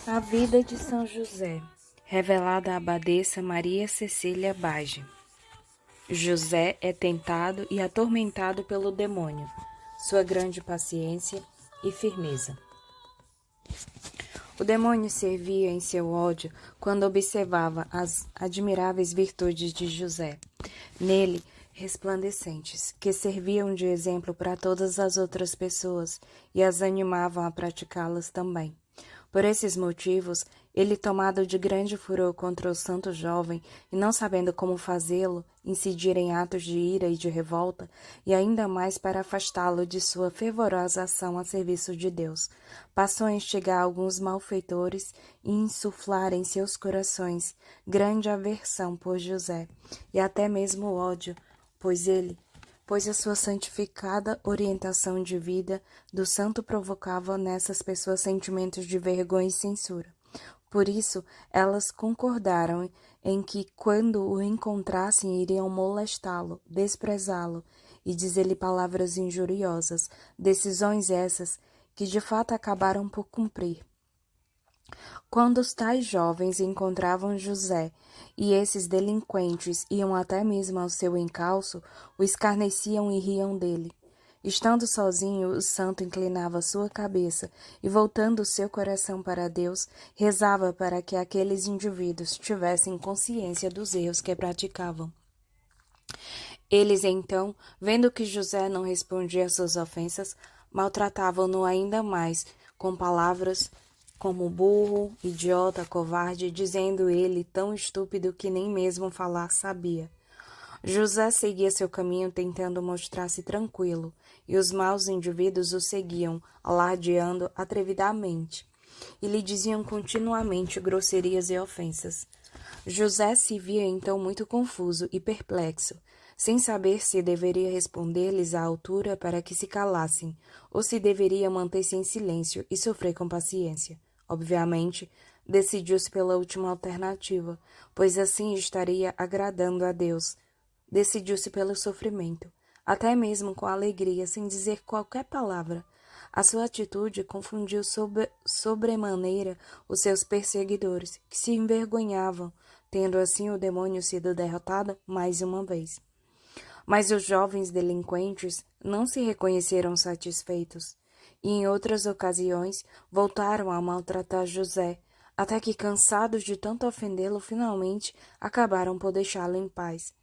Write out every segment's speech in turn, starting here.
A vida de São José, revelada à abadesa Maria Cecília Bage. José é tentado e atormentado pelo demônio, sua grande paciência e firmeza. O demônio servia em seu ódio quando observava as admiráveis virtudes de José, nele resplandecentes, que serviam de exemplo para todas as outras pessoas e as animavam a praticá-las também. Por esses motivos, ele, tomado de grande furor contra o santo jovem, e não sabendo como fazê-lo, incidir em atos de ira e de revolta, e ainda mais para afastá-lo de sua fervorosa ação a serviço de Deus, passou a instigar alguns malfeitores e insuflar em seus corações grande aversão por José, e até mesmo ódio, pois a sua santificada orientação de vida do santo provocava nessas pessoas sentimentos de vergonha e censura. Por isso, elas concordaram em que, quando o encontrassem, iriam molestá-lo, desprezá-lo e dizer-lhe palavras injuriosas, decisões essas que de fato acabaram por cumprir. Quando os tais jovens encontravam José, e esses delinquentes iam até mesmo ao seu encalço, o escarneciam e riam dele. Estando sozinho, o santo inclinava sua cabeça e, voltando o seu coração para Deus, rezava para que aqueles indivíduos tivessem consciência dos erros que praticavam. Eles, então, vendo que José não respondia às suas ofensas, maltratavam-no ainda mais, com palavras como burro, idiota, covarde, dizendo ele tão estúpido que nem mesmo falar sabia. José seguia seu caminho tentando mostrar-se tranquilo, e os maus indivíduos o seguiam, alardeando atrevidamente, e lhe diziam continuamente grosserias e ofensas. José se via então muito confuso e perplexo, sem saber se deveria responder-lhes à altura para que se calassem, ou se deveria manter-se em silêncio e sofrer com paciência. Obviamente, decidiu-se pela última alternativa, pois assim estaria agradando a Deus. Decidiu-se pelo sofrimento, até mesmo com alegria, sem dizer qualquer palavra. A sua atitude confundiu sobremaneira os seus perseguidores, que se envergonhavam, tendo assim o demônio sido derrotado mais uma vez. Mas os jovens delinquentes não se reconheceram satisfeitos, e em outras ocasiões voltaram a maltratar José, até que, cansados de tanto ofendê-lo, finalmente acabaram por deixá-lo em paz.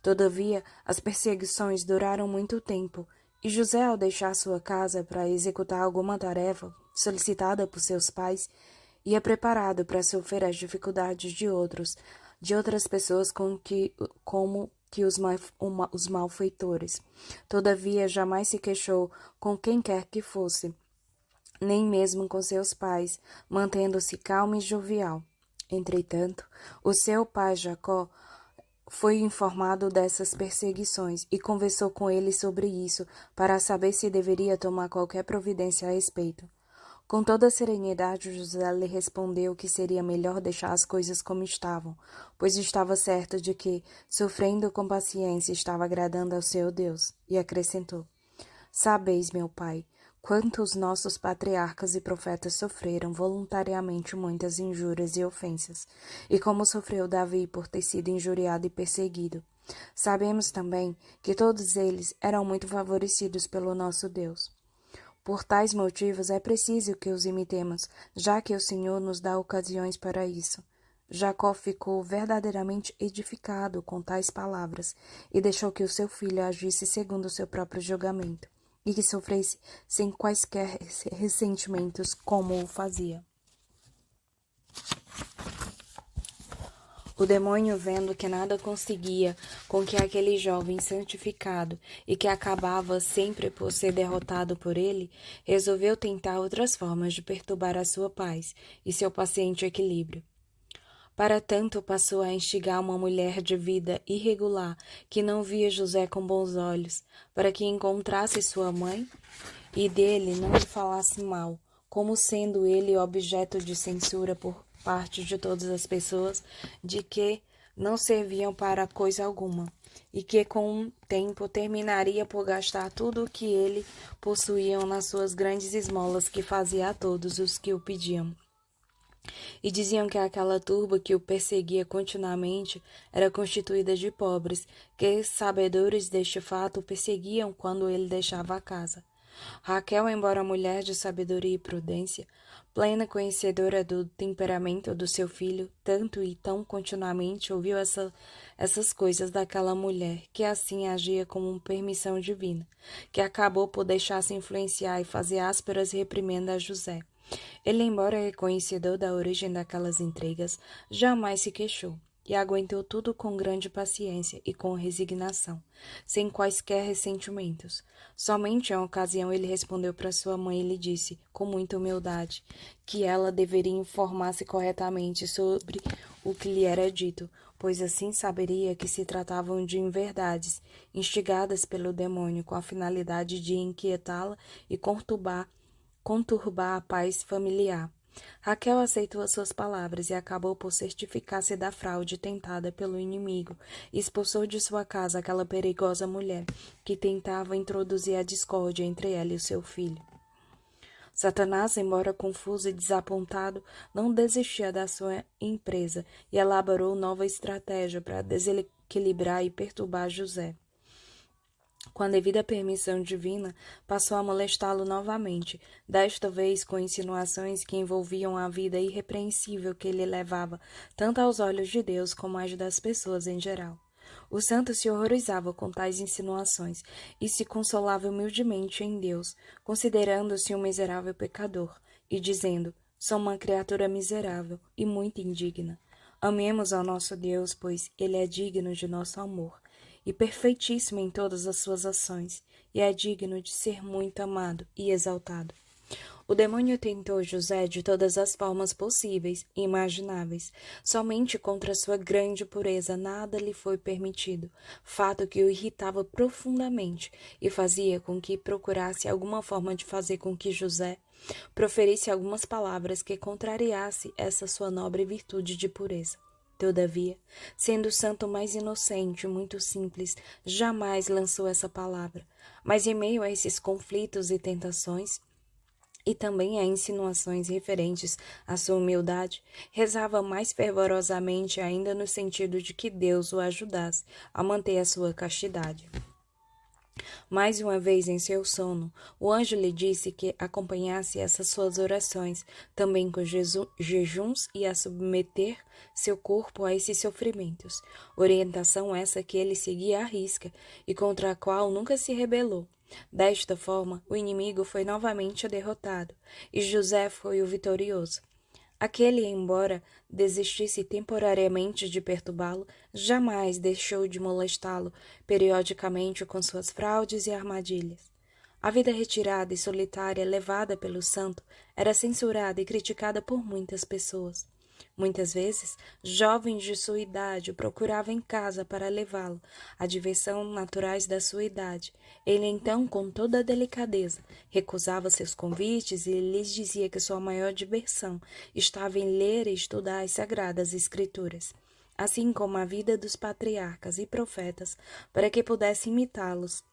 Todavia, as perseguições duraram muito tempo, e José, ao deixar sua casa para executar alguma tarefa solicitada por seus pais, ia preparado para sofrer as dificuldades de outras pessoas como que os malfeitores. Todavia, jamais se queixou com quem quer que fosse, nem mesmo com seus pais, mantendo-se calmo e jovial. Entretanto, o seu pai Jacó foi informado dessas perseguições e conversou com ele sobre isso para saber se deveria tomar qualquer providência a respeito. Com toda a serenidade, José lhe respondeu que seria melhor deixar as coisas como estavam, pois estava certo de que, sofrendo com paciência, estava agradando ao seu Deus, e acrescentou: Sabeis, meu pai, quanto os nossos patriarcas e profetas sofreram voluntariamente muitas injúrias e ofensas, e como sofreu Davi por ter sido injuriado e perseguido. Sabemos também que todos eles eram muito favorecidos pelo nosso Deus. Por tais motivos é preciso que os imitemos, já que o Senhor nos dá ocasiões para isso. Jacó ficou verdadeiramente edificado com tais palavras e deixou que o seu filho agisse segundo o seu próprio julgamento e que sofresse sem quaisquer ressentimentos como o fazia. O demônio, vendo que nada conseguia com que aquele jovem santificado e que acabava sempre por ser derrotado por ele, resolveu tentar outras formas de perturbar a sua paz e seu paciente equilíbrio. Para tanto, passou a instigar uma mulher de vida irregular que não via José com bons olhos, para que encontrasse sua mãe e dele não lhe falasse mal, como sendo ele objeto de censura por parte de todas as pessoas, de que não serviam para coisa alguma, e que com o tempo terminaria por gastar tudo o que ele possuía nas suas grandes esmolas que fazia a todos os que o pediam. E diziam que aquela turba que o perseguia continuamente era constituída de pobres, que sabedores deste fato o perseguiam quando ele deixava a casa. Raquel, embora mulher de sabedoria e prudência, plena conhecedora do temperamento do seu filho, tanto e tão continuamente ouviu essas coisas daquela mulher, que assim agia como permissão divina, que acabou por deixar-se influenciar e fazer ásperas reprimendas a José. Ele, embora reconhecedor da origem daquelas intrigas, jamais se queixou e aguentou tudo com grande paciência e com resignação, sem quaisquer ressentimentos. Somente em uma ocasião ele respondeu para sua mãe e lhe disse, com muita humildade, que ela deveria informar-se corretamente sobre o que lhe era dito, pois assim saberia que se tratavam de inverdades, instigadas pelo demônio com a finalidade de inquietá-la e conturbar a paz familiar. Raquel aceitou as suas palavras e acabou por certificar-se da fraude tentada pelo inimigo e expulsou de sua casa aquela perigosa mulher que tentava introduzir a discórdia entre ela e o seu filho. Satanás, embora confuso e desapontado, não desistia da sua empresa e elaborou nova estratégia para desequilibrar e perturbar José. Com a devida permissão divina, passou a molestá-lo novamente, desta vez com insinuações que envolviam a vida irrepreensível que ele levava, tanto aos olhos de Deus como às das pessoas em geral. O santo se horrorizava com tais insinuações e se consolava humildemente em Deus, considerando-se um miserável pecador, e dizendo, sou uma criatura miserável e muito indigna. Amemos ao nosso Deus, pois Ele é digno de nosso amor e perfeitíssimo em todas as suas ações, e é digno de ser muito amado e exaltado. O demônio tentou José de todas as formas possíveis e imagináveis. Somente contra sua grande pureza nada lhe foi permitido, fato que o irritava profundamente e fazia com que procurasse alguma forma de fazer com que José proferisse algumas palavras que contrariasse essa sua nobre virtude de pureza. Todavia, sendo o santo mais inocente e muito simples, jamais lançou essa palavra. Mas em meio a esses conflitos e tentações, e também a insinuações referentes à sua humildade, rezava mais fervorosamente ainda no sentido de que Deus o ajudasse a manter a sua castidade. Mais uma vez em seu sono, o anjo lhe disse que acompanhasse essas suas orações, também com jejuns e a submeter seu corpo a esses sofrimentos. Orientação essa que ele seguia à risca e contra a qual nunca se rebelou. Desta forma, o inimigo foi novamente derrotado e José foi o vitorioso. Aquele, embora desistisse temporariamente de perturbá-lo, jamais deixou de molestá-lo periodicamente com suas fraudes e armadilhas. A vida retirada e solitária levada pelo santo era censurada e criticada por muitas pessoas. Muitas vezes, jovens de sua idade o procuravam em casa para levá-lo à diversão naturais da sua idade. Ele então, com toda a delicadeza, recusava seus convites e lhes dizia que sua maior diversão estava em ler e estudar as sagradas escrituras, assim como a vida dos patriarcas e profetas, para que pudesse imitá-los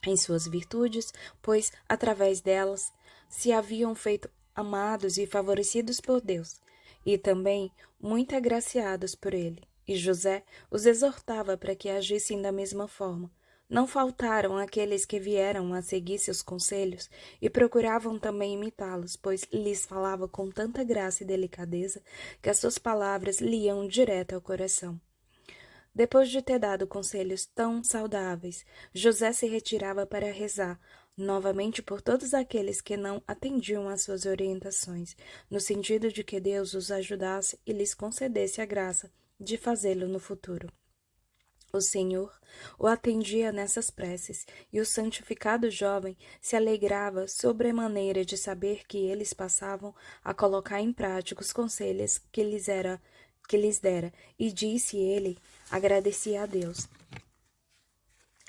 em suas virtudes, pois, através delas, se haviam feito amados e favorecidos por Deus, e também muito agraciados por ele. E José os exortava para que agissem da mesma forma. Não faltaram aqueles que vieram a seguir seus conselhos e procuravam também imitá-los, pois lhes falava com tanta graça e delicadeza que as suas palavras lhe iam direto ao coração. Depois de ter dado conselhos tão saudáveis, José se retirava para rezar novamente por todos aqueles que não atendiam às suas orientações, no sentido de que Deus os ajudasse e lhes concedesse a graça de fazê-lo no futuro. O Senhor o atendia nessas preces, e o santificado jovem se alegrava sobremaneira de saber que eles passavam a colocar em prática os conselhos que lhes dera, e disse ele, agradecia a Deus.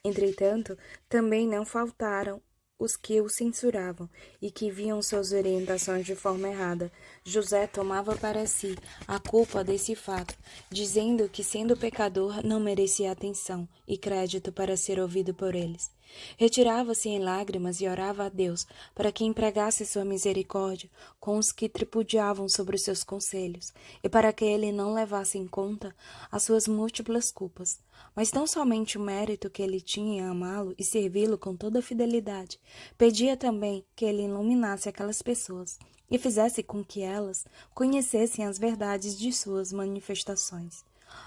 Entretanto, também não faltaram os que o censuravam e que viam suas orientações de forma errada. José tomava para si a culpa desse fato, dizendo que, sendo pecador, não merecia atenção e crédito para ser ouvido por eles. Retirava-se em lágrimas e orava a Deus para que empregasse sua misericórdia com os que tripudiavam sobre os seus conselhos e para que ele não levasse em conta as suas múltiplas culpas. Mas não somente o mérito que ele tinha em amá-lo e servi-lo com toda fidelidade, pedia também que ele iluminasse aquelas pessoas e fizesse com que elas conhecessem as verdades de suas manifestações.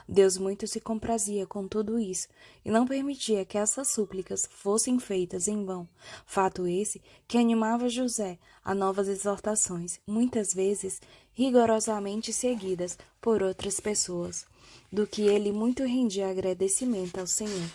Deus muito se comprazia com tudo isso e não permitia que essas súplicas fossem feitas em vão. Fato esse que animava José a novas exortações, muitas vezes rigorosamente seguidas por outras pessoas, do que ele muito rendia agradecimento ao Senhor.